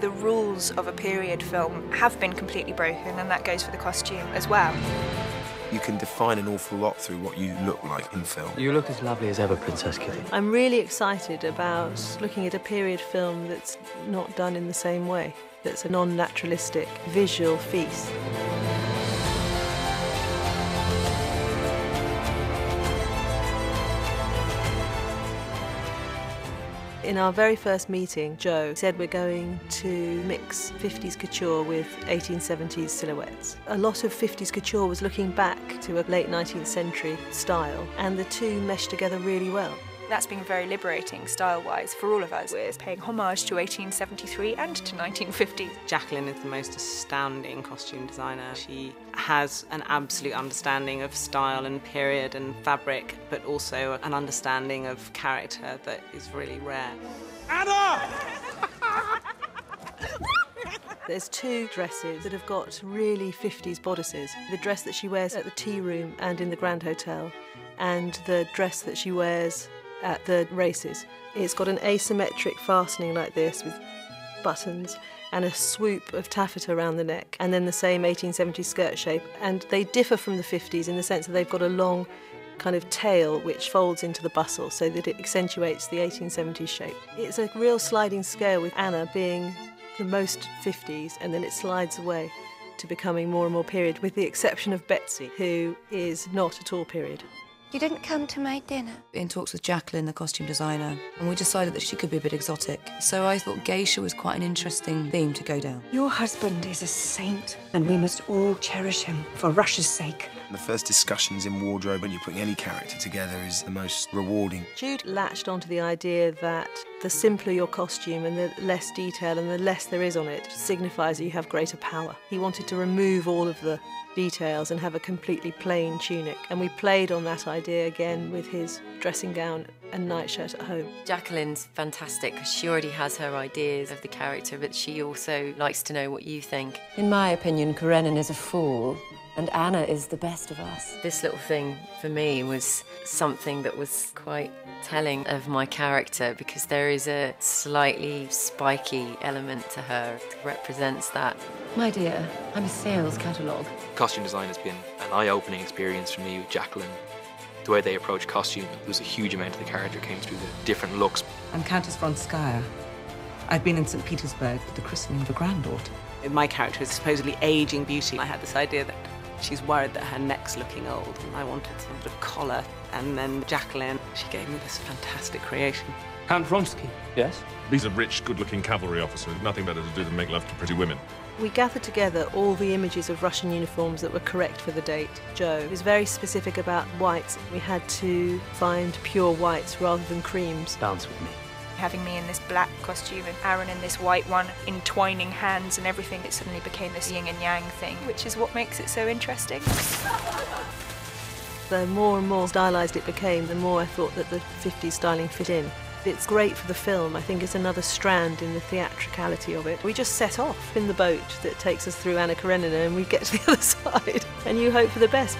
The rules of a period film have been completely broken, and that goes for the costume as well. You can define an awful lot through what you look like in film. You look as lovely as ever, Princess Kitty. I'm really excited about looking at a period film that's not done in the same way, that's a non-naturalistic visual feast. In our very first meeting, Joe said we're going to mix 50s couture with 1870s silhouettes. A lot of 50s couture was looking back to a late 19th century style, and the two meshed together really well. That's been very liberating, style-wise, for all of us. We're paying homage to 1873 and to 1950. Jacqueline is the most astounding costume designer. She has an absolute understanding of style and period and fabric, but also an understanding of character that is really rare. Anna! There's two dresses that have got really 50s bodices. The dress that she wears at the tea room and in the Grand Hotel, and the dress that she wears at the races. It's got an asymmetric fastening like this with buttons and a swoop of taffeta around the neck, and then the same 1870s skirt shape. And they differ from the 50s in the sense that they've got a long kind of tail which folds into the bustle so that it accentuates the 1870s shape. It's a real sliding scale, with Anna being the most 50s, and then it slides away to becoming more and more period, with the exception of Betsy, who is not at all period. You didn't come to my dinner? In talks with Jacqueline, the costume designer, and we decided that she could be a bit exotic. So I thought geisha was quite an interesting theme to go down. Your husband is a saint, and we must all cherish him for Russia's sake. The first discussions in wardrobe when you're putting any character together is the most rewarding. Jude latched onto the idea that the simpler your costume and the less detail and the less there is on it signifies that you have greater power. He wanted to remove all of the details and have a completely plain tunic, and we played on that idea again with his dressing gown and nightshirt at home. Jacqueline's fantastic because she already has her ideas of the character, but she also likes to know what you think. In my opinion, Karenina is a fool, and Anna is the best of us. This little thing for me was something that was quite telling of my character, because there is a slightly spiky element to her that represents that. My dear, I'm a sales catalogue. Costume design has been an eye-opening experience for me with Jacqueline. The way they approach costume, there was a huge amount of the character came through the different looks. I'm Countess Vronskaya. I've been in St. Petersburg for the christening of a granddaughter. My character is supposedly aging beauty. I had this idea that she's worried that her neck's looking old, and I wanted some sort of collar. And then Jacqueline, she gave me this fantastic creation. Count Vronsky. Yes? These are rich, good-looking cavalry officers. Nothing better to do than make love to pretty women. We gathered together all the images of Russian uniforms that were correct for the date. Joe was very specific about whites. We had to find pure whites rather than creams. Dance with me. Having me in this black costume and Aaron in this white one, entwining hands and everything, it suddenly became this yin and yang thing, which is what makes it so interesting. The more and more stylised it became, the more I thought that the 50s styling fit in. It's great for the film. I think it's another strand in the theatricality of it. We just set off in the boat that takes us through Anna Karenina, and we get to the other side, and you hope for the best.